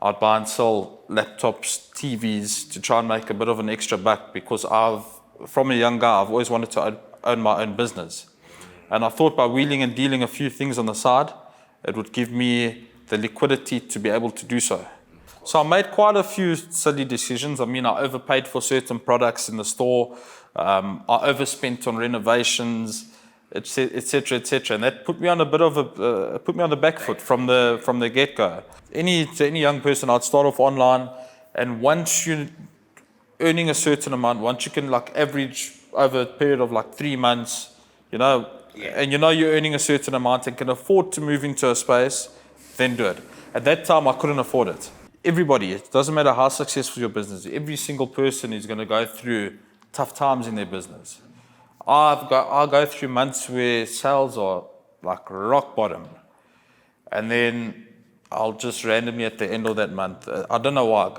I'd buy and sell laptops, TVs to try and make a bit of an extra buck because from a young guy, I've always wanted to own my own business. And I thought by wheeling and dealing a few things on the side, it would give me the liquidity to be able to do so. So I made quite a few silly decisions. I mean, I overpaid for certain products in the store. I overspent on renovations, etc., etc. And that put me on a bit of put me on the back foot from the get-go. To any young person, I'd start off online, and once you're earning a certain amount, once you can like average over a period of like 3 months, and you're earning a certain amount and can afford to move into a space, then do it. At that time, I couldn't afford it. Everybody, it doesn't matter how successful your business is, every single person is going to go through tough times in their business. I'll go through months where sales are like rock bottom, and then I'll just randomly at the end of that month, I don't know why,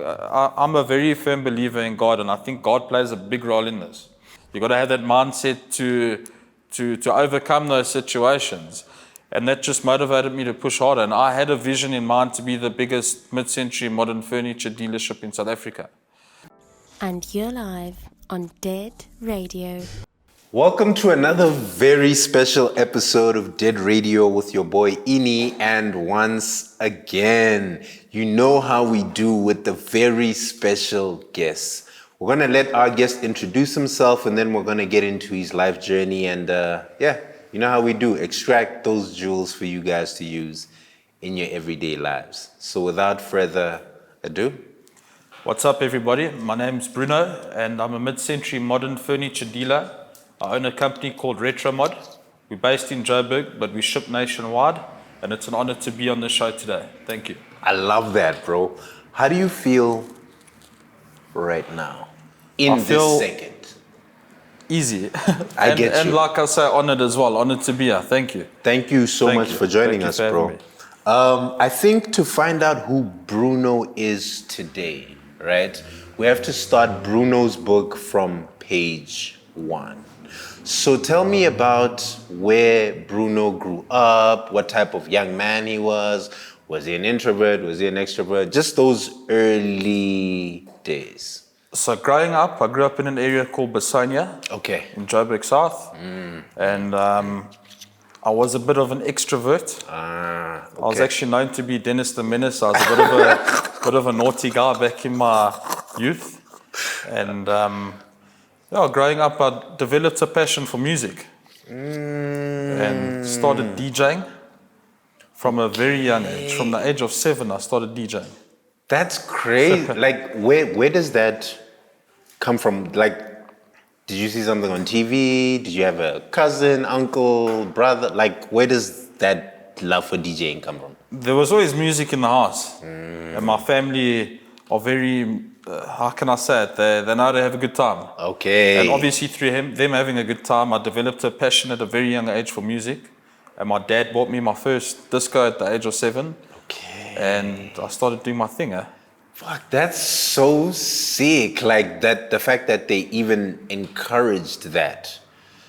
I'm a very firm believer in God, and I think God plays a big role in this. You've got to have that mindset to overcome those situations, and that just motivated me to push harder. And I had a vision in mind to be the biggest mid-century modern furniture dealership in South Africa. And you're live on Dead Radio. Welcome to another very special episode of Dead Radio with your boy Ini. And once again, you know how we do with the very special guests. We're going to let our guest introduce himself, and then we're going to get into his life journey. And you know how we do, extract those jewels for you guys to use in your everyday lives. So without further ado. What's up, everybody? My name's Bruno, and I'm a mid-century modern furniture dealer. I own a company called Retromod. We're based in Johannesburg, but we ship nationwide, and it's an honor to be on the show today. Thank you. I love that, bro. How do you feel right now, in this second? Easy. I get you. And like I say, honored as well. Honored to be here. Thank you. Thank you so much for joining us, bro. I think to find out who Bruno is today, right, we have to start Bruno's book from page 1. So tell me about where Bruno grew up, what type of young man he was. Was he an introvert? Was he an extrovert? Just those early days. So growing up, I grew up in an area called Basonia. Okay. In Johannesburg South. And I was a bit of an extrovert. Okay. I was actually known to be Dennis the Menace. I was a bit of a naughty guy back in my youth. And growing up, I developed a passion for music and started DJing from a very young age. From the age of 7, I started DJing. That's crazy. Like, where does that come from? Like, did you see something on TV? Did you have a cousin, uncle, brother? Like, where does that love for DJing come from? There was always music in the house. And my family are very, how can I say it? They know how to have a good time. Okay. And obviously through them having a good time, I developed a passion at a very young age for music. And my dad bought me my first disco at the age of 7. Okay. And I started doing my thing. Fuck, that's so sick. Like that, the fact that they even encouraged that.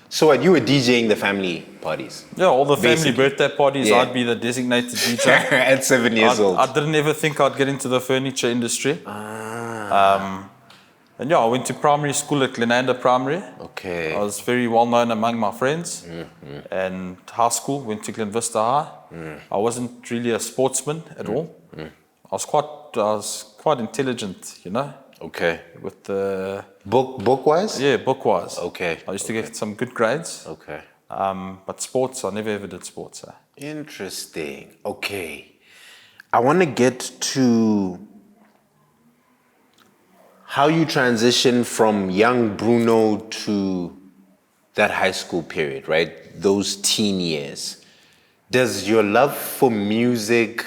So what, you were DJing the family parties? Yeah, all the family Basically. Birthday parties, yeah. I'd be the designated DJ. At 7 years old. I didn't ever think I'd get into the furniture industry. And yeah, I went to primary school at Glenanda Primary. Okay. I was very well known among my friends. And high school, went to Glen Vista High. I wasn't really a sportsman at all. I was quite intelligent, Okay. With the book-wise? Yeah, book-wise. Okay. I used to get some good grades. Okay. But sports, I never ever did sports. Interesting. Okay. I want to get to how you transition from young Bruno to that high school period, right? Those teen years. Does your love for music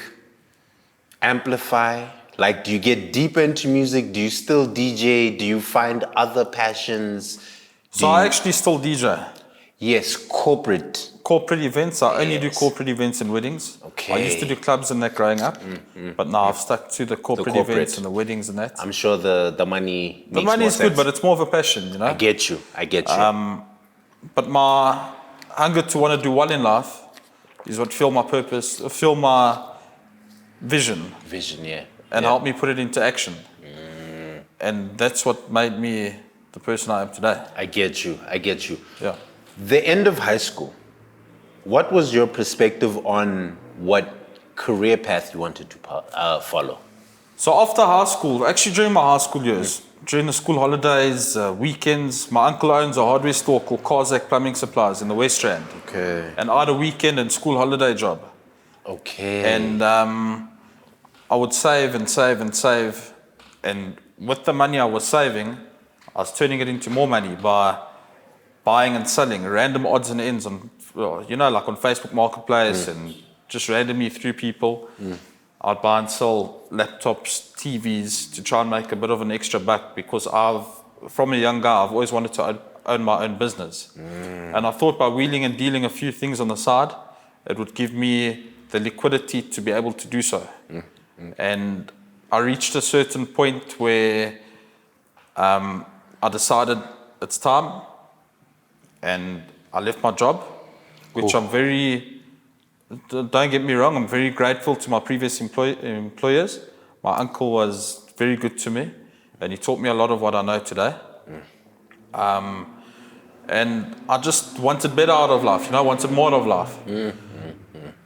amplify? Like, do you get deeper into music? Do you still DJ? Do you find other passions? I actually still DJ. Yes, corporate events. I only do corporate events and weddings. Okay. I used to do clubs and that growing up, but now I've stuck to the corporate events and the weddings and that. I'm sure the money makes the money more is sense. good, but it's more of a passion, I get you. But my hunger to want to do well in life is what fuel my purpose, fuel my vision. Vision, yeah. and helped me put it into action. And that's what made me the person I am today. I get you. Yeah. The end of high school, what was your perspective on what career path you wanted to follow? So after high school, actually during my high school years, during the school holidays, weekends, my uncle owns a hardware store called CO.SPACE Plumbing Supplies in the West Rand. Okay. And I had a weekend and school holiday job. Okay. And I would save and save and save. And with the money I was saving, I was turning it into more money by buying and selling random odds and ends on, like on Facebook Marketplace and just randomly through people. I'd buy and sell laptops, TVs to try and make a bit of an extra buck because from a young guy, I've always wanted to own my own business. And I thought by wheeling and dealing a few things on the side, it would give me the liquidity to be able to do so. And I reached a certain point where I decided it's time, and I left my job, which I'm don't get me wrong, I'm very grateful to my previous employers. My uncle was very good to me, and he taught me a lot of what I know today. And I just wanted better out of life, wanted more out of life.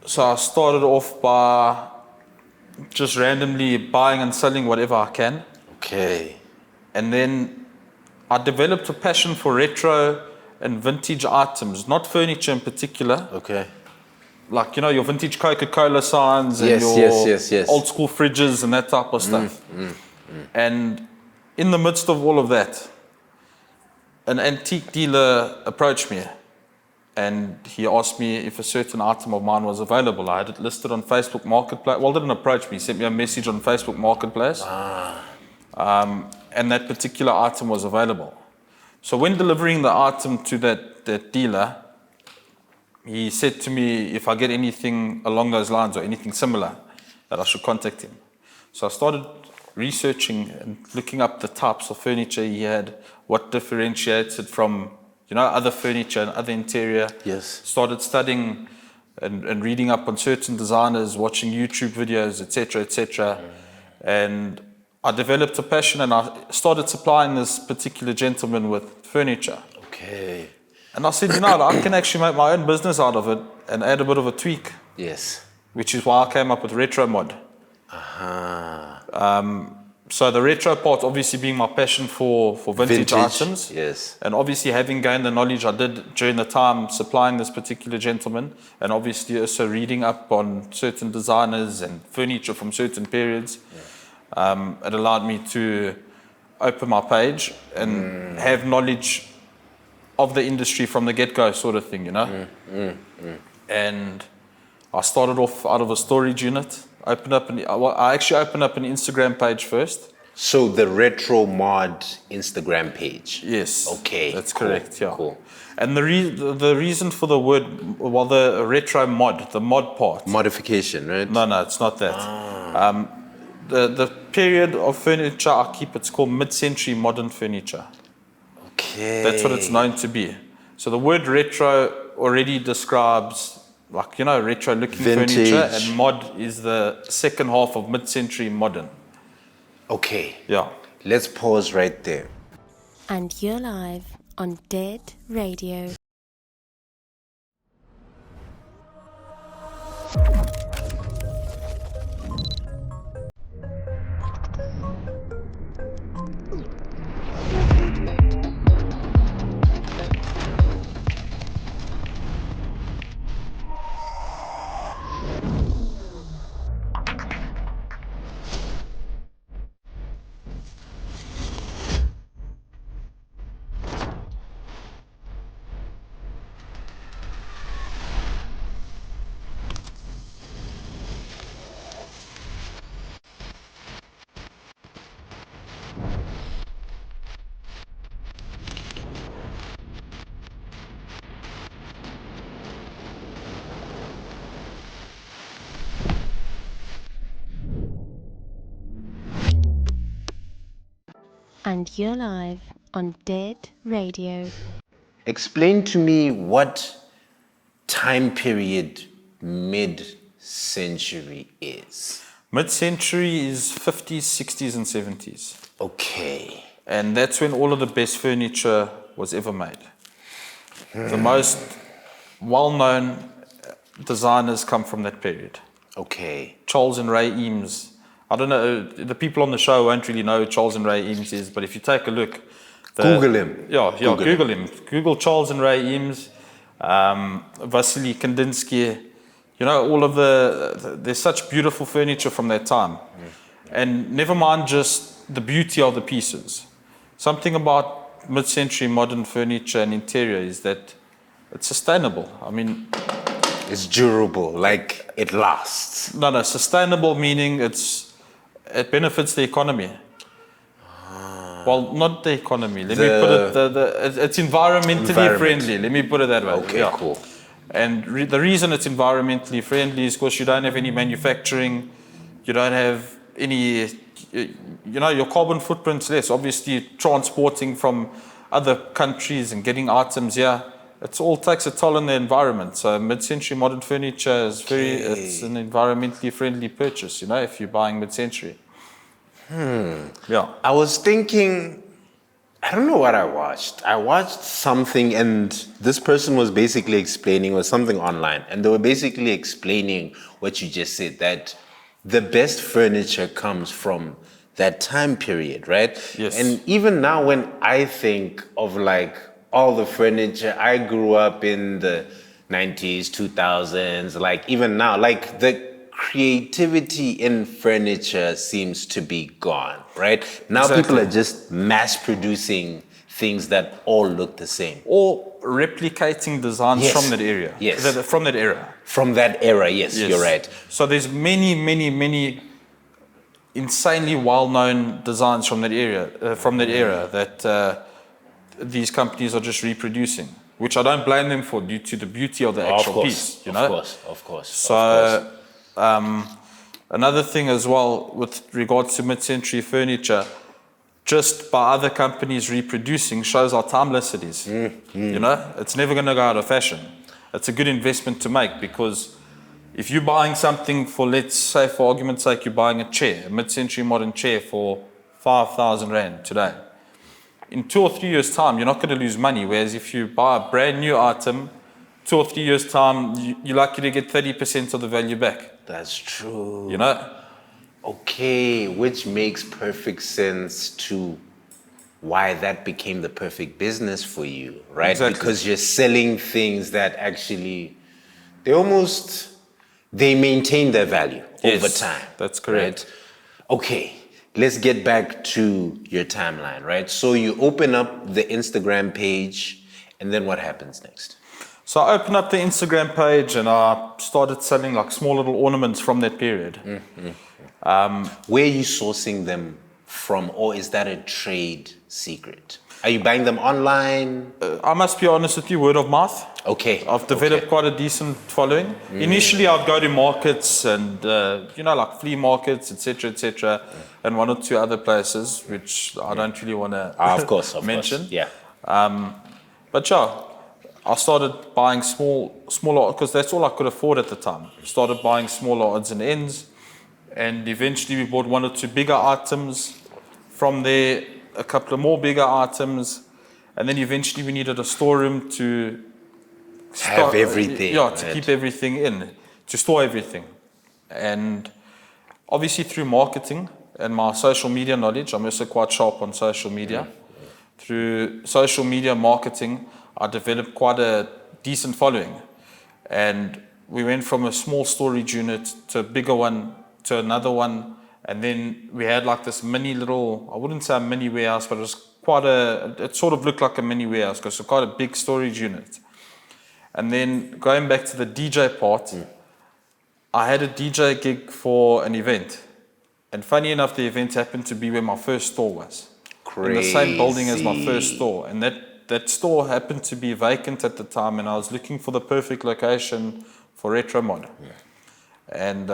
So I started off by just randomly buying and selling whatever I can. Okay. And then I developed a passion for retro and vintage items, not furniture in particular. Okay. Like, your vintage Coca-Cola signs and Yes. old school fridges and that type of stuff. And in the midst of all of that, an antique dealer approached me and he asked me if a certain item of mine was available. I had it listed on Facebook Marketplace. Well, didn't approach me, he sent me a message on Facebook Marketplace. And that particular item was available. So when delivering the item to that dealer, he said to me if I get anything along those lines or anything similar, that I should contact him. So I started researching and looking up the types of furniture he had, what differentiates it from other furniture and other interior. Yes. Started studying and reading up on certain designers, watching YouTube videos, etc. And I developed a passion and I started supplying this particular gentleman with furniture. Okay. And I said, I can actually make my own business out of it and add a bit of a tweak. Yes. Which is why I came up with Retromod. So the retro part obviously being my passion for vintage items. Yes. And obviously having gained the knowledge I did during the time supplying this particular gentleman, and obviously also reading up on certain designers and furniture from certain periods, it allowed me to open my page and have knowledge of the industry from the get-go sort of thing, And I started off out of a storage unit. I actually opened up an Instagram page first. So the Retromod Instagram page. Yes. Okay. That's correct. Yeah. Cool. And the reason for the word, the retro mod, the mod part. Modification, right? No, it's not that. The period of furniture I keep, it's called mid-century modern furniture. Okay. That's what it's known to be. So the word retro already describes retro looking Vintage. furniture, and mod is the second half of mid-century modern. Okay. Yeah. Let's pause right there. And you're live on Dead Radio. And you're live on Dead Radio. Explain to me what time period mid-century is. Mid-century is 50s, 60s, and 70s. Okay. And that's when all of the best furniture was ever made. The most well-known designers come from that period. Okay. Charles and Ray Eames. I don't know, the people on the show won't really know who Charles and Ray Eames is, but if you take a look... Google him. Yeah, Google him. Google Charles and Ray Eames, Vasily Kandinsky. You know, all of there's such beautiful furniture from that time. And never mind just the beauty of the pieces. Something about mid-century modern furniture and interior is that it's sustainable. I mean... It's durable, like it lasts. No, sustainable meaning it benefits the economy. Well, not the economy. Let me put it, it's environmentally friendly. Let me put it that way. Okay, cool. And the reason it's environmentally friendly is because you don't have any manufacturing, you don't have any, your carbon footprint's less. Obviously, transporting from other countries and getting items here, it all takes a toll on the environment. So mid-century modern furniture is it's an environmentally friendly purchase, if you're buying mid-century. Yeah. I was thinking, I don't know what I watched. I watched something and this person was basically explaining, or something online, and they were basically explaining what you just said, that the best furniture comes from that time period, right? Yes. And even now when I think of like all the furniture, I grew up in the 90s, 2000s, like even now, like the creativity in furniture seems to be gone, right? Now people are just mass producing things that all look the same. Or replicating designs from that area. Yes. From that era. From that era, yes, you're right. So there's many insanely well-known designs from that era that these companies are just reproducing, which I don't blame them for due to the beauty of the actual piece. Of course. So another thing as well with regards to mid-century furniture, just by other companies reproducing shows how timeless it is. It's never going to go out of fashion. It's a good investment to make, because if you're buying something for, let's say for argument's sake, you're buying a chair, a mid-century modern chair for 5,000 Rand today. In 2 or 3 years' time, you're not going to lose money. Whereas if you buy a brand new item, 2 or 3 years' time, you're likely to get 30% of the value back. That's true. Okay, which makes perfect sense to why that became the perfect business for you, right? Exactly. Because you're selling things that actually, they maintain their value over time. That's correct. Right? Okay, let's get back to your timeline, right? So you open up the Instagram page, and then what happens next? So I opened up the Instagram page and I started selling like small little ornaments from that period. Where are you sourcing them from, or is that a trade secret? Are you buying them online? I must be honest with you, word of mouth. Okay. I've developed quite a decent following. Initially, I'd go to markets and, like flea markets, etc., and 1 or 2 other places, which I don't really want to mention. Yeah. But yeah, I started buying smaller, because that's all I could afford at the time. Started buying smaller odds and ends, and eventually we bought 1 or 2 bigger items. From there, a couple of more bigger items, and then eventually we needed a storeroom to have everything. To keep everything in, to store everything. And obviously through marketing and my social media knowledge, I'm also quite sharp on social media. Through social media marketing, I developed quite a decent following. And we went from a small storage unit to a bigger one, to another one. And then we had like this mini little, I wouldn't say a mini warehouse, but it was it sort of looked like a mini warehouse because it's quite a big storage unit. And then going back to the DJ part, I had a DJ gig for an event. And funny enough, the event happened to be where my first store was. In the same building as my first store. And that store happened to be vacant at the time, and I was looking for the perfect location for Retromod. And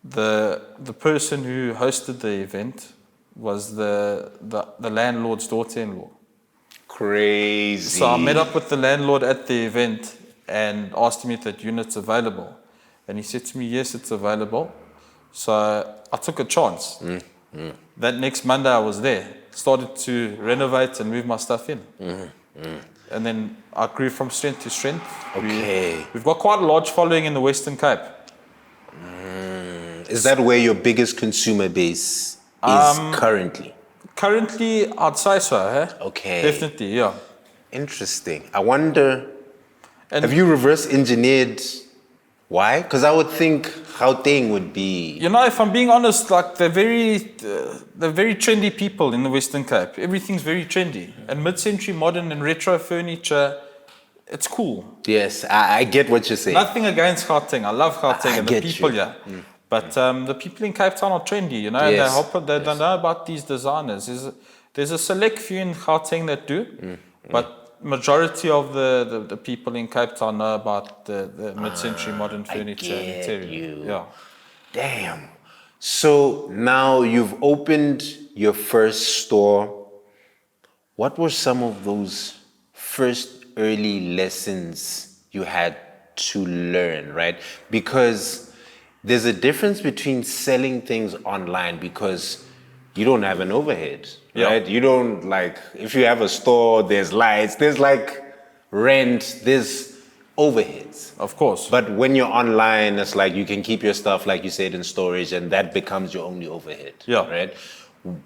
the person who hosted the event was the landlord's daughter-in-law. Crazy. So I met up with the landlord at the event and asked him if that unit's available. And he said to me, yes, it's available. So I took a chance. That next Monday I was there, started to renovate and move my stuff in. And then I grew from strength to strength. Okay. We've got quite a large following in the Western Cape. Is that where your biggest consumer base is currently? Currently, I'd say so. Okay. Definitely, yeah. Interesting. I wonder, And have you reverse engineered why? Because I would think Gauteng would be... you know, if I'm being honest, like they're very trendy people in the Western Cape. Everything's very trendy. And mid-century modern and retro furniture, it's cool. Yes, I get what you're saying. Nothing against Gauteng. I love Gauteng and the get people you. here. But the people in Cape Town are trendy, you know, Yes. and they don't know about these designers. There's a select few in Gauteng that do, but majority of the people in Cape Town know about the mid-century modern furniture and get interior. you. Yeah. Damn. So now you've opened your first store. What were some of those first early lessons you had to learn, right? Because there's a difference between selling things online because you don't have an overhead, right? You don't if you have a store, there's lights, there's rent, there's overheads. Of course. But when you're online, it's like you can keep your stuff, like you said, in storage, and that becomes your only overhead, right?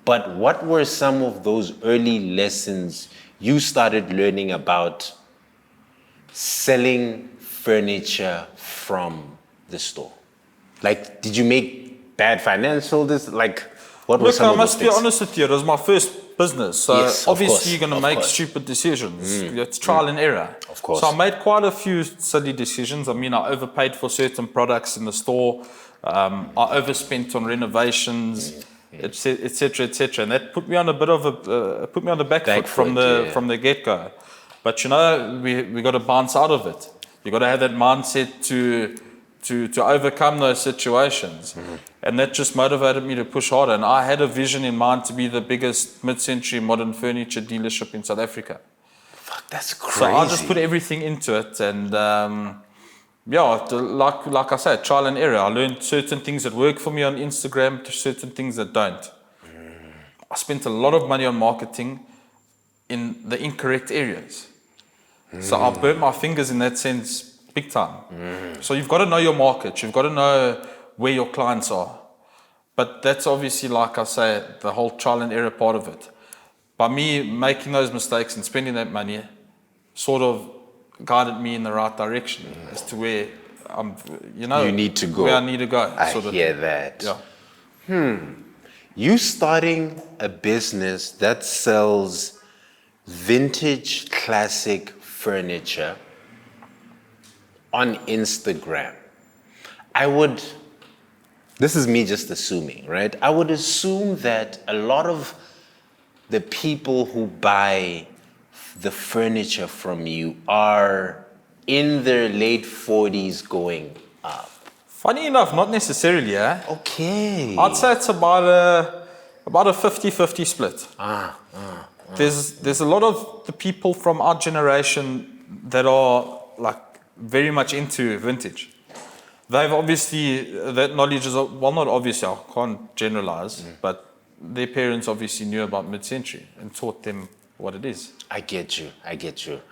But what were some of those early lessons you started learning about selling furniture from the store? Did you make bad financial what were some of those things? Look, I must be honest with you, it was my first business. So Yes, of obviously course, you're going to of make course. stupid decisions. It's trial and error. Of course. So I made quite a few silly decisions. I mean, I overpaid for certain products in the store. I overspent on renovations, etc., etc. And that put me on a bit of put me on the back foot from the get-go. But you know, we got to bounce out of it. You got to have that mindset to overcome those situations. And that just motivated me to push harder. And I had a vision in mind to be the biggest mid-century modern furniture dealership in South Africa. Fuck, that's crazy. So I just put everything into it. And like I said, trial and error. I learned certain things that work for me on Instagram to certain things that don't. I spent a lot of money on marketing in the incorrect areas. So I burnt my fingers in that sense big time. So you've got to know your market. You've got to know where your clients are. But that's obviously, like I say, the whole trial and error part of it. By me making those mistakes and spending that money sort of guided me in the right direction as to where you need to go. Where I need to go. I hear that. Yeah. You starting a business that sells vintage classic furniture on Instagram. This is me just assuming, right? I would assume that a lot of the people who buy the furniture from you are in their late 40s going up. Funny enough, not necessarily, Okay. I'd say it's about a 50-50 split. There's a lot of the people from our generation that are very much into vintage. They've obviously, that knowledge is, well, not obviously, I can't generalize, but their parents obviously knew about mid-century and taught them what it is. I get you.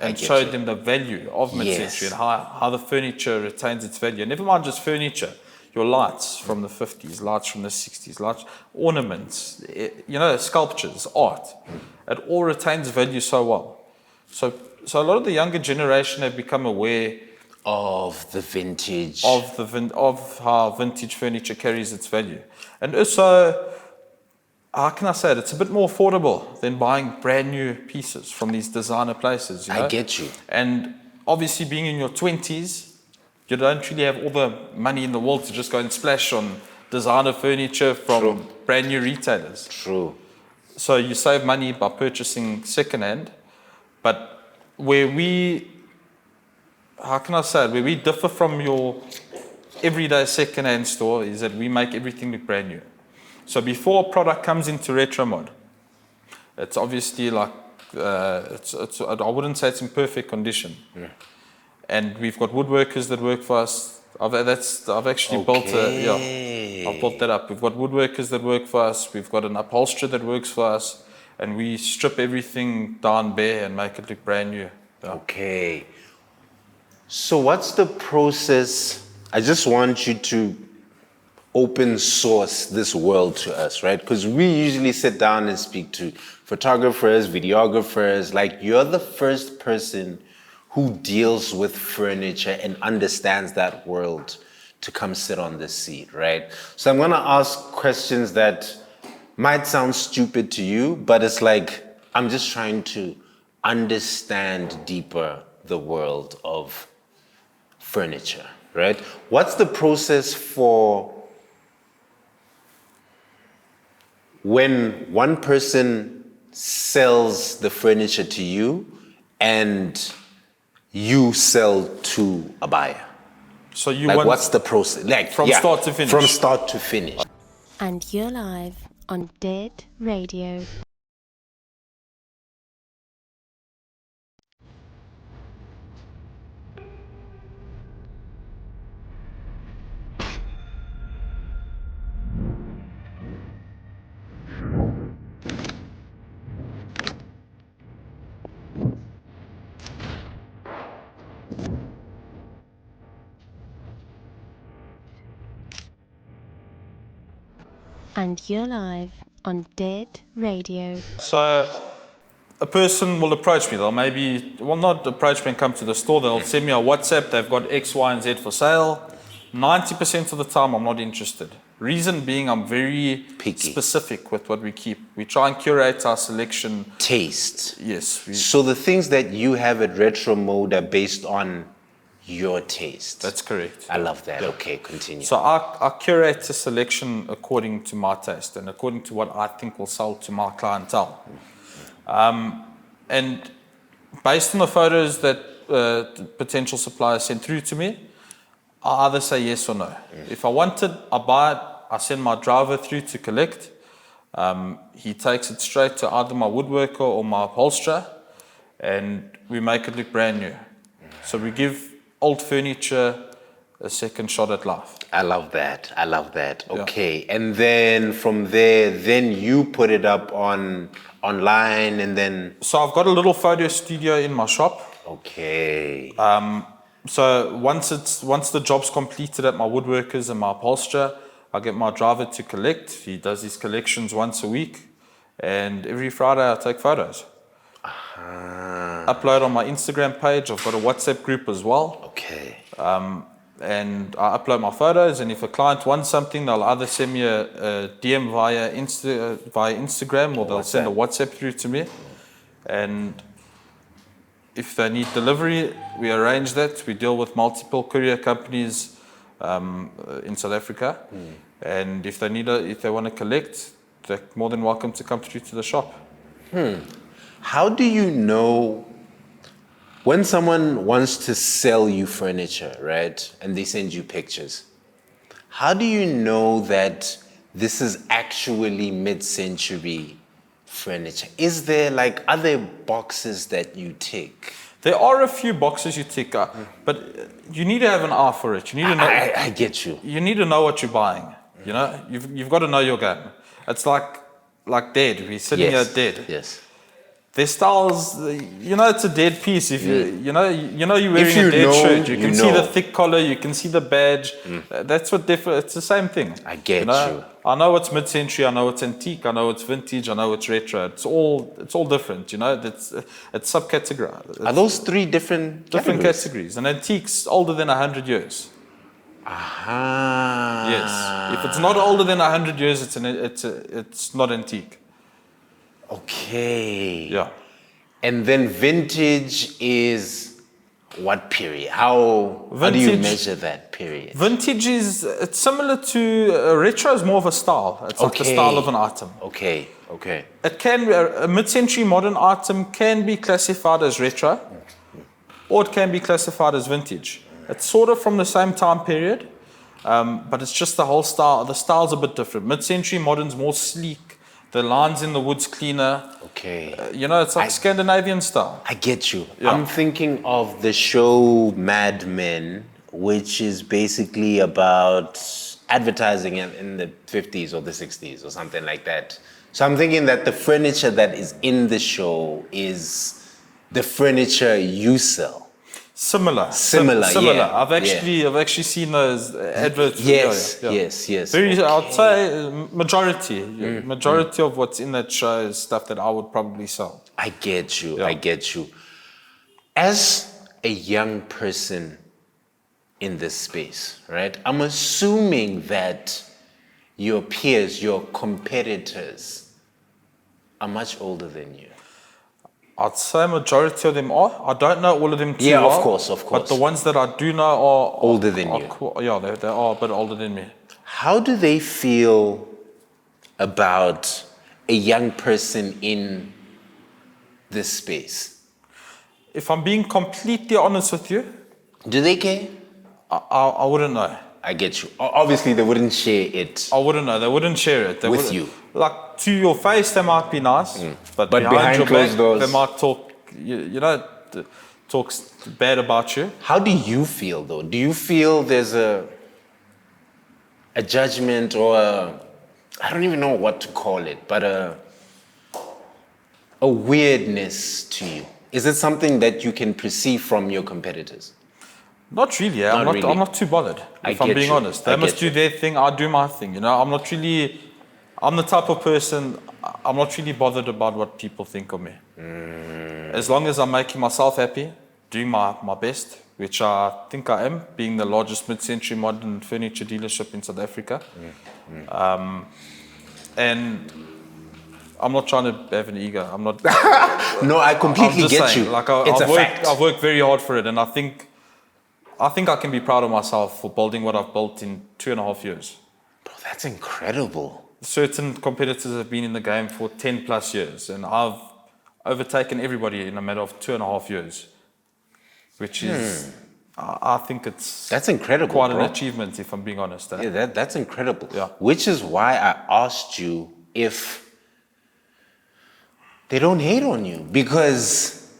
And showed them the value of mid-century and how the furniture retains its value. And never mind just furniture, your lights from the 50s, lights from the 60s, lights, ornaments, sculptures, art. It all retains value so well. So a lot of the younger generation have become aware of the vintage, of how vintage furniture carries its value. And also, how can I say it? It's a bit more affordable than buying brand new pieces from these designer places. You know? I get you. And obviously, being in your 20s, you don't really have all the money in the world to just go and splash on designer furniture from brand new retailers. True. So you save money by purchasing secondhand. But where we differ from your everyday secondhand store is that we make everything look brand new. So before a product comes into Retromod, it's obviously I wouldn't say it's in perfect condition. And we've got woodworkers that work for us. I've actually built I've built that up. We've got woodworkers that work for us. We've got an upholsterer that works for us. And we strip everything down bare and make it look brand new. Yeah. Okay. So what's the process? I just want you to open source this world to us, right? Because we usually sit down and speak to photographers, videographers. Like, you're the first person who deals with furniture and understands that world to come sit on this seat, right? So I'm gonna ask questions that might sound stupid to you, but it's like, I'm just trying to understand deeper the world of furniture, right? What's the process for when one person sells the furniture to you and you sell to a buyer? So you Like, want what's the process? Like, from start to finish? From start to finish. And you're live on Dead Radio. And you're live on Dead Radio. So a person will approach me. They'll not approach me and come to the store. They'll send me a WhatsApp. They've got X, Y, and Z for sale. 90% of the time, I'm not interested. Reason being, I'm very Picky. specific with what we keep. We try and curate our selection. Taste. Yes. So the things that you have at Retromod are based on your taste. That's correct. I love that. Okay, continue. So I curate a selection according to my taste and according to what I think will sell to my clientele. And based on the photos that potential suppliers send through to me, I either say yes or no. If I want it, I buy it. I send my driver through to collect. He takes it straight to either my woodworker or my upholsterer, and we make it look brand new. So we give old furniture a second shot at life. I love that. I love that. Okay. Yeah. And then from there, then you put it up online and then... So I've got a little photo studio in my shop. Okay. So once the job's completed at my woodworkers and my upholsterer, I get my driver to collect. He does his collections once a week, and every Friday I take photos. Upload on my Instagram page. I've got a WhatsApp group as well. Okay. And I upload my photos, and if a client wants something, they'll either send me a DM via Instagram, or they'll send a WhatsApp through to me. And if they need delivery, we arrange that. We deal with multiple courier companies in South Africa. And if they want to collect, they're more than welcome to come through to the shop. How do you know when someone wants to sell you furniture, right? And they send you pictures. How do you know that this is actually mid-century furniture? Is there like other boxes that you tick? There are a few boxes you tick, but you need to have an eye for it. You need to know. I get you. You need to know what you're buying. You know, you've got to know your game. It's like Dead. We're sitting here at Dead. Yes. Their styles, it's a Dead piece. If you're wearing a Dead shirt, you can see the thick collar, you can see the badge. That's what it's the same thing. I get you. I know it's mid-century, I know it's antique, I know it's vintage, I know it's retro. It's all different. It's subcategorized. Are those three different categories? And antique's older than 100 years. Aha. Yes. If it's not older than 100 years, it's not antique. Okay. Yeah. And then vintage is what period? How do you measure that period? Vintage it's similar to retro is more of a style. It's like the style of an item. Okay. It can be a mid-century modern item can be classified as retro, or it can be classified as vintage. It's sort of from the same time period, but it's just the whole style. The style's a bit different. Mid-century modern's more sleek. The lines in the wood's cleaner. Okay. It's like Scandinavian style. I get you. Yeah. I'm thinking of the show Mad Men, which is basically about advertising in the 50s or the 60s or something like that. So I'm thinking that the furniture that is in the show is the furniture you sell. Similar. Similar, yeah. I've actually seen those adverts. Yes. Very, I'd say majority of what's in that show is stuff that I would probably sell. I get you. As a young person in this space, right? I'm assuming that your peers, your competitors are much older than you. I'd say majority of them are. I don't know all of them too well. Yeah, of course. But the ones that I do know are older than you. They are a bit older than me. How do they feel about a young person in this space? If I'm being completely honest with you, do they care? I wouldn't know. I get you. Obviously, they wouldn't share it. I wouldn't know. They wouldn't share it. With you. Like, to your face, they might be nice, but behind your back, they might talk, talk bad about you. How do you feel, though? Do you feel there's a judgment or I don't even know what to call it, but a weirdness to you? Is it something that you can perceive from your competitors? Not really. I'm not too bothered, if I'm being honest. They must do their thing, I do my thing. I'm the type of person, I'm not really bothered about what people think of me. As long as I'm making myself happy, doing my best, which I think I am, being the largest mid-century modern furniture dealership in South Africa. And I'm not trying to have an ego. I'm not. No, I completely get you. Like I've worked very hard for it, and I think I can be proud of myself for building what I've built in 2.5 years. Bro, that's incredible. Certain competitors have been in the game for 10 plus years, and I've overtaken everybody in a matter of 2.5 years, which is, I think that's incredible. Quite an achievement, if I'm being honest. Yeah, that's incredible. Yeah. Which is why I asked you if they don't hate on you, because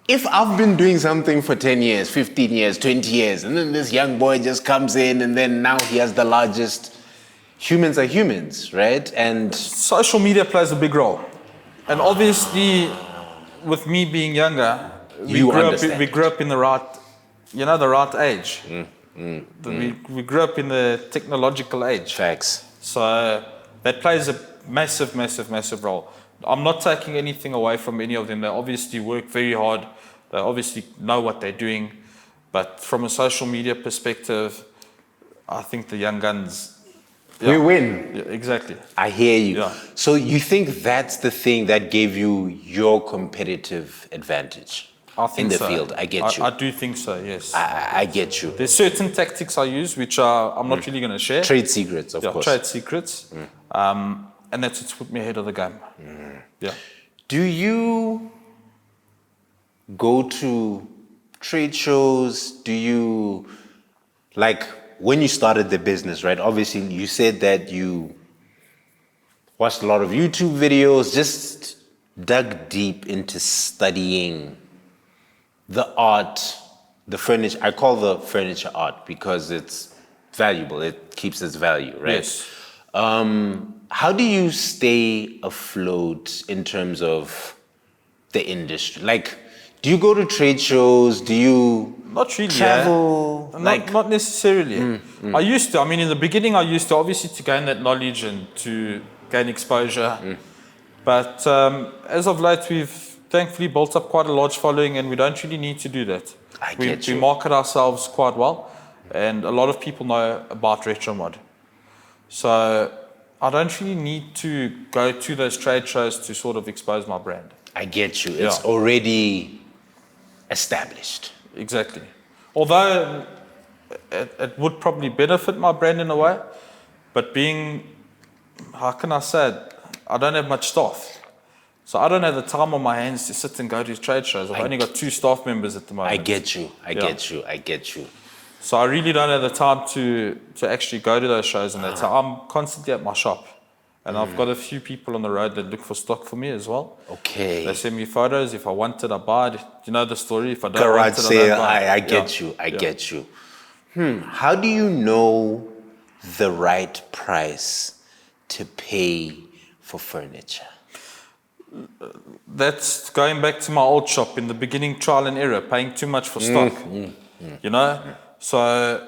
if I've been doing something for 10 years, 15 years, 20 years, and then this young boy just comes in and then now he has the largest, humans are humans, right? And social media plays a big role. And obviously, with me being younger, we grew up in the right age. We grew up in the technological age. Facts. So that plays a massive, massive, massive role. I'm not taking anything away from any of them. They obviously work very hard. They obviously know what they're doing. But from a social media perspective, I think the young guns... we win. Yeah, exactly. I hear you. Yeah. So you think that's the thing that gave you your competitive advantage in the field? I get you. I do think so, yes. I get you. There's certain tactics I use, which I'm not really going to share. Trade secrets, of course. Trade secrets. And that's what's put me ahead of the game. Yeah. Do you go to trade shows? Do you, like, when you started the business, right? Obviously, you said that you watched a lot of YouTube videos, just dug deep into studying the art, the furniture. I call the furniture art because it's valuable. It keeps its value, right? Yes. How do you stay afloat in terms of the industry? Like, do you go to trade shows? Do you not really travel? Not necessarily. I used to. I mean, in the beginning, I used to obviously to gain that knowledge and to gain exposure. But as of late, we've thankfully built up quite a large following, and we don't really need to do that. We market ourselves quite well, and a lot of people know about Retromod. So I don't really need to go to those trade shows to sort of expose my brand. I get you. It's already established. Exactly. Although it would probably benefit my brand in a way, but being, how can I say it, I don't have much staff. So I don't have the time on my hands to sit and go to trade shows. I've only got 2 staff members at the moment. I get you. I get you. So I really don't have the time to actually go to those shows and that. So I'm constantly at my shop. And I've got a few people on the road that look for stock for me as well. Okay. They send me photos. If I want it, I buy it. You know the story. If I don't want it, I don't buy it. I get you. I get you. How do you know the right price to pay for furniture? That's going back to my old shop. In the beginning, trial and error, paying too much for stock. You know? So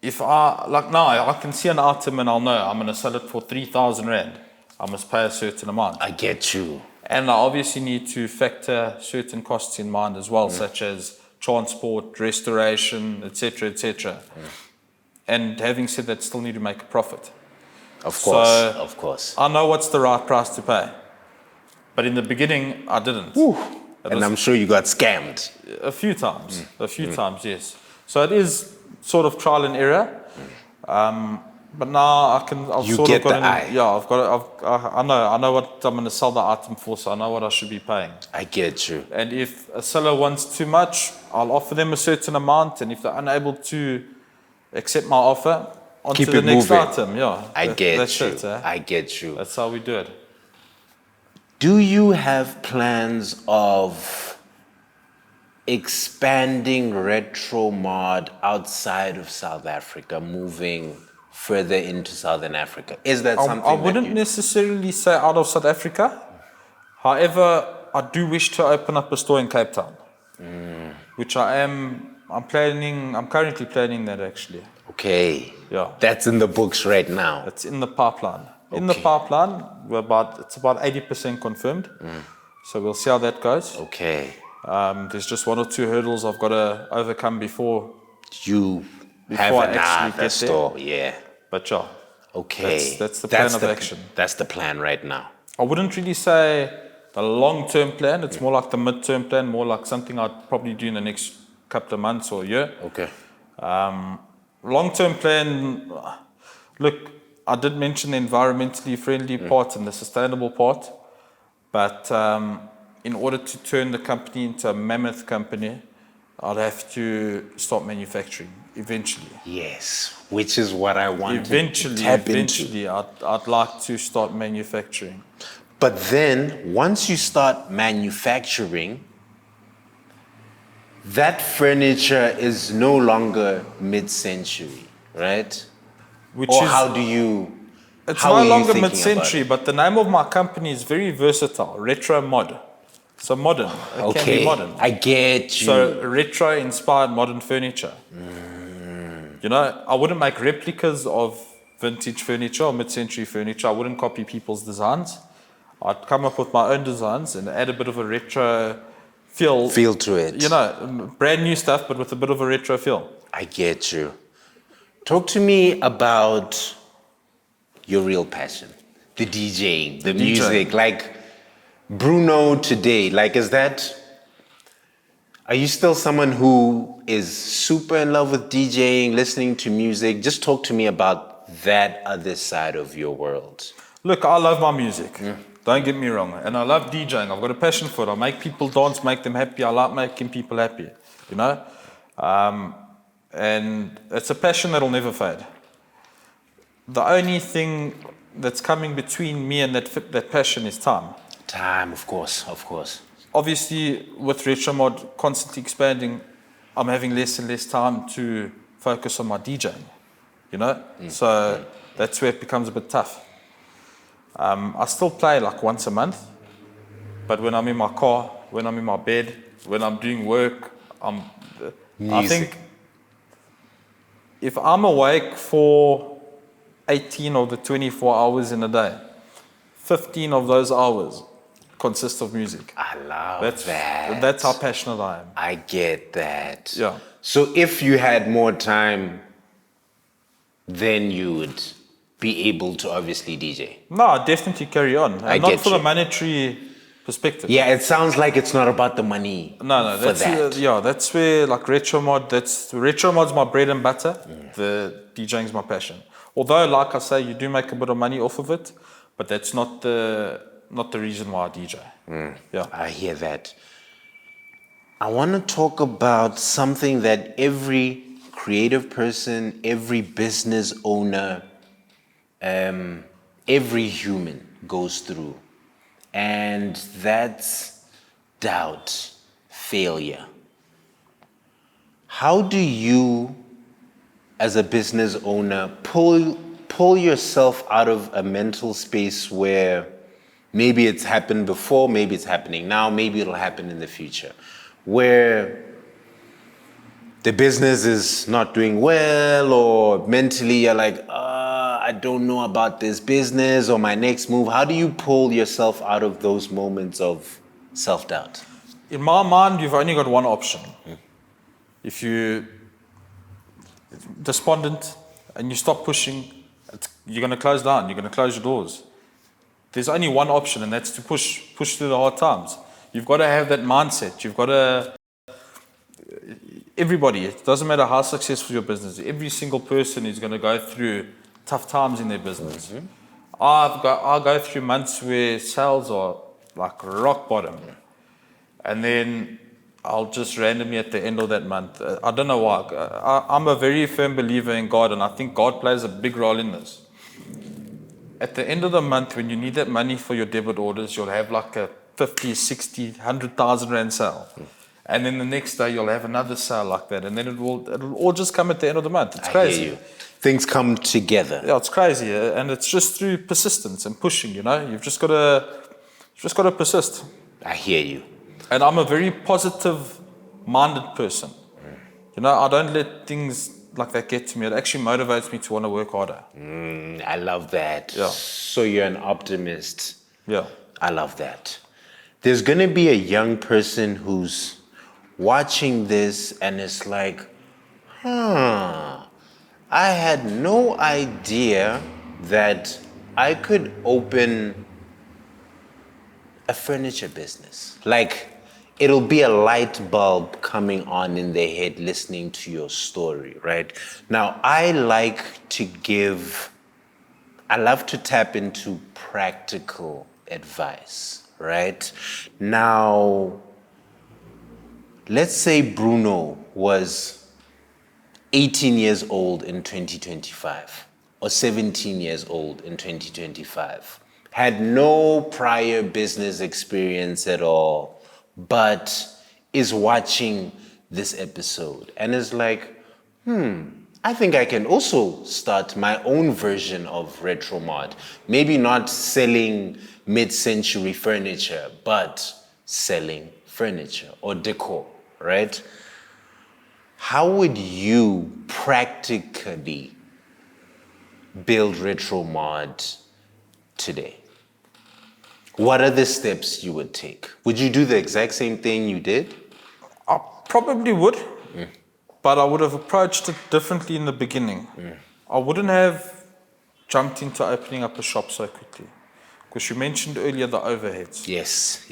if like now, I can see an item and I'll know I'm going to sell it for 3,000 Rand. I must pay a certain amount. I get you. And I obviously need to factor certain costs in mind as well, such as transport, restoration, etc., etc. And having said that, still need to make a profit. Of course. I know what's the right price to pay. But in the beginning, I didn't. And I'm sure you got scammed. A few times, yes. So it is sort of trial and error. But now I've You sort get of got the eye. Yeah, I know what I'm going to sell the item for, so I know what I should be paying. I get you. And if a seller wants too much, I'll offer them a certain amount, and if they're unable to accept my offer, on Keep to the it next moving. item. Yeah, I get you. It, I get you. That's how we do it. Do you have plans of expanding Retromod outside of South Africa, moving further into Southern Africa? Is that something I wouldn't necessarily say out of South Africa. However, I do wish to open up a store in Cape Town, which I'm currently planning that actually. Okay. Yeah. That's in the books right now. It's in the pipeline. In Okay. the pipeline, it's about 80% confirmed. So we'll see how that goes. Okay. There's just one or two hurdles I've got to overcome before You have Before I actually another get store, yeah. But yeah, Okay. That's the plan of action. That's the plan right now. I wouldn't really say the long-term plan. It's more like the mid-term plan, more like something I'd probably do in the next couple of months or a year. Okay. Long-term plan, look, I did mention the environmentally friendly part and the sustainable part, but in order to turn the company into a mammoth company, I'd have to start manufacturing eventually. Yes, which is what I want to tap Eventually, into. I'd like to start manufacturing. But then, once you start manufacturing, that furniture is no longer mid-century, right? Or how do you? It's how no are you longer thinking mid-century, about but the name of my company is very versatile. Retromod. So modern. It can be modern. I get you. So retro-inspired modern furniture. You know, I wouldn't make replicas of vintage furniture or mid-century furniture. I wouldn't copy people's designs. I'd come up with my own designs and add a bit of a retro feel to it. You know, brand new stuff, but with a bit of a retro feel. I get you. Talk to me about your real passion, the DJing, the music, like Bruno today. Like, are you still someone who is super in love with DJing, listening to music? Just talk to me about that other side of your world. Look, I love my music. Don't get me wrong. And I love DJing. I've got a passion for it. I make people dance, make them happy. I like making people happy, you know? And it's a passion that'll never fade. The only thing that's coming between me and that passion is time. Time, of course, of course. Obviously, with Retromod constantly expanding, I'm having less and less time to focus on my DJing, you know? So that's where it becomes a bit tough. I still play like once a month, but when I'm in my car, when I'm in my bed, when I'm doing work, I think if I'm awake for 18 of the 24 hours in a day, 15 of those hours consist of music. I love that. That's how passionate I am. I get that. Yeah. So if you had more time, then you would be able to obviously DJ. No, I definitely carry on. I not get for you. the monetary perspective. Yeah, it sounds like it's not about the money. No, for that's that. that's where like Retromod's my bread and butter. The DJing's my passion. Although, like I say, you do make a bit of money off of it, but that's not the reason why I DJ. Yeah, I hear that. I want to talk about something that every creative person, every business owner, every human goes through, and that's doubt, failure. How do you, as a business owner, pull pull yourself out of a mental space where maybe it's happened before, maybe it's happening now, maybe it'll happen in the future, where the business is not doing well, or mentally you're like, I don't know about this business or my next move? How do you pull yourself out of those moments of self-doubt? In my mind, you've only got one option. If you're despondent and you stop pushing, you're going to close down, you're going to close your doors. There's only one option, and that's to push through the hard times. You've got to have that mindset. You've got to, everybody, it doesn't matter how successful your business is, every single person is going to go through tough times in their business. I'll go through months where sales are like rock bottom. And then I'll just randomly at the end of that month, I don't know why, I'm a very firm believer in God, and I think God plays a big role in this. At the end of the month, when you need that money for your debit orders, you'll have like a 50, 60, 100,000 rand sale. And then the next day you'll have another sale like that. And then it'll all just come at the end of the month. It's crazy. I hear you. Things come together. Yeah, it's crazy. And it's just through persistence and pushing, You've just got to persist. I hear you. And I'm a very positive-minded person. I don't let things like that get to me. It actually motivates me to want to work harder. I love that. Yeah. So you're an optimist. Yeah. I love that. There's going to be a young person who's watching this and it's like, I had no idea that I could open a furniture business. Like, it'll be a light bulb coming on in their head listening to your story, right? Now, I love to tap into practical advice, right? Now, let's say Bruno was 18 years old in 2025 or 17 years old in 2025, had no prior business experience at all, but is watching this episode and is like, I think I can also start my own version of Retromod. Maybe not selling mid-century furniture, but selling furniture or decor, right? How would you practically build Retromod today? What are the steps you would take? Would you do the exact same thing you did? I probably would, but I would have approached it differently in the beginning. I wouldn't have jumped into opening up a shop so quickly, because you mentioned earlier the overheads. Yes.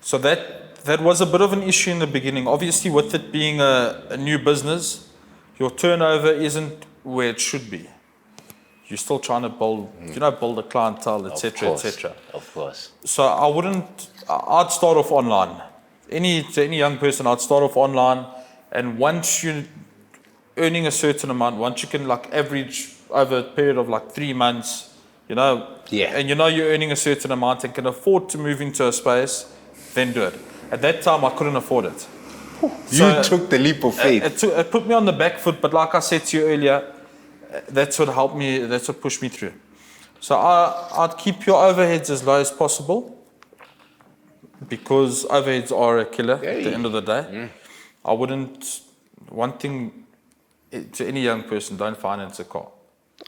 So that was a bit of an issue in the beginning. Obviously, with it being a new business, your turnover isn't where it should be. You're still trying to build a clientele, etc., etc. Of course. So I'd start off online. To any young person, I'd start off online, and once you're earning a certain amount, once you can like average over a period of like 3 months, and you're earning a certain amount and can afford to move into a space, then do it. At that time, I couldn't afford it. You took the leap of faith. It put me on the back foot, but like I said to you earlier, that's what helped me, that's what pushed me through. So I'd keep your overheads as low as possible, because overheads are a killer at the end of the day. I wouldn't, one thing to any young person, don't finance a car.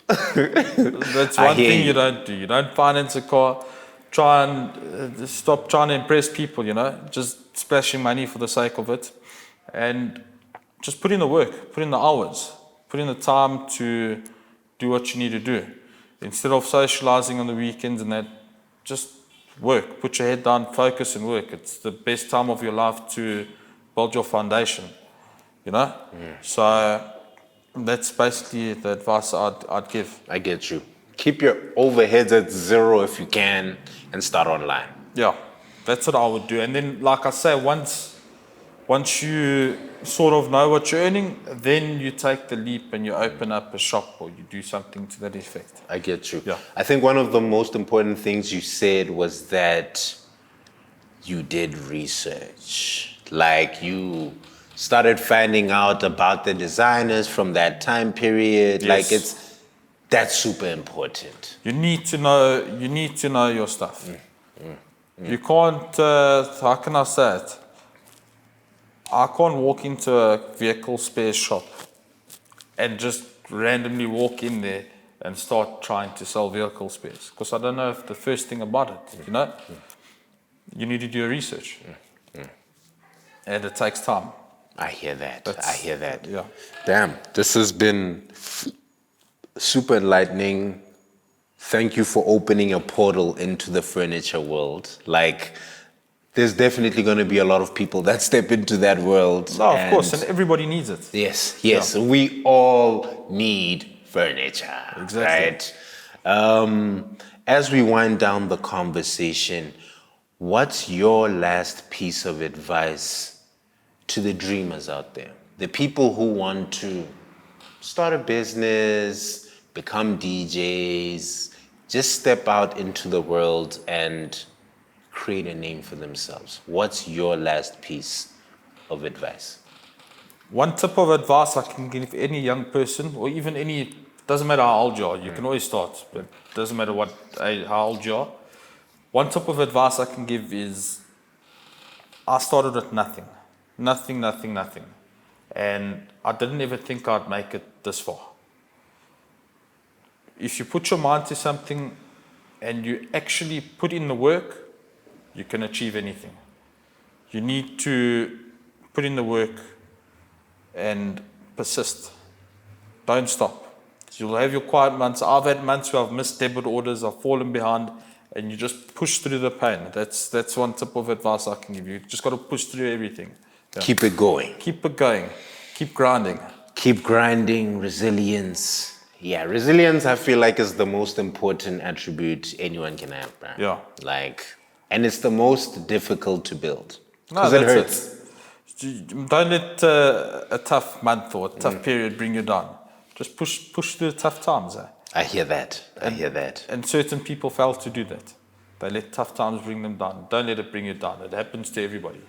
That's one thing you don't do. You don't finance a car. Try and stop trying to impress people, just splashing money for the sake of it. And just put in the work, put in the hours. Put in the time to do what you need to do. Instead of socializing on the weekends and that, just work. Put your head down, focus and work. It's the best time of your life to build your foundation, So that's basically the advice I'd give. I get you. Keep your overheads at zero if you can and start online. Yeah, that's what I would do. And then, like I say, once you sort of know what you're earning, then you take the leap and you open up a shop or you do something to that effect. I get you. Yeah. I think one of the most important things you said was that you did research. Like, you started finding out about the designers from that time period. Yes. Like, That's super important. You need to know your stuff. You can't, how can I say it? I can't walk into a vehicle spare shop and just randomly walk in there and start trying to sell vehicle spares, because I don't know if the first thing about it, you know? You need to do your research. And it takes time. I hear that. Yeah. Damn, this has been super enlightening. Thank you for opening a portal into the furniture world. Like, there's definitely going to be a lot of people that step into that world. No, of course, and everybody needs it. Yes, Yeah. we all need furniture. Exactly. Right? As we wind down the conversation, what's your last piece of advice to the dreamers out there? The people who want to start a business, become DJs, just step out into the world and create a name for themselves. What's your last piece of advice? One tip of advice I can give any young person, or even any, doesn't matter how old you are, you can always start, but it doesn't matter how old you are. One tip of advice I can give is, I started with nothing. Nothing. And I didn't ever think I'd make it this far. If you put your mind to something and you actually put in the work, you can achieve anything. You need to put in the work and persist. Don't stop. You'll have your quiet months. I've had months where I've missed debit orders, I've fallen behind, and you just push through the pain. That's one tip of advice I can give you. You just got to push through everything. Yeah. Keep it going. Keep it going. Keep grinding. Keep grinding, resilience. Yeah, resilience I feel like is the most important attribute anyone can have, bro. Yeah. Like, and it's the most difficult to build. No, Because it that's hurts. it. Don't let a tough month or a tough period bring you down. Just push through the tough times. I hear that. And certain people fail to do that. They let tough times bring them down. Don't let it bring you down. It happens to everybody.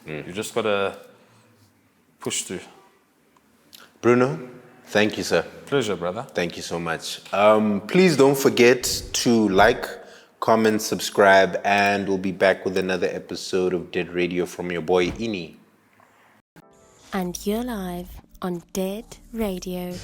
You just got to push through. Bruno, thank you, sir. Pleasure, brother. Thank you so much. Please don't forget to like, comment, subscribe, and we'll be back with another episode of Dead Radio from your boy, Ini. And you're live on Dead Radio.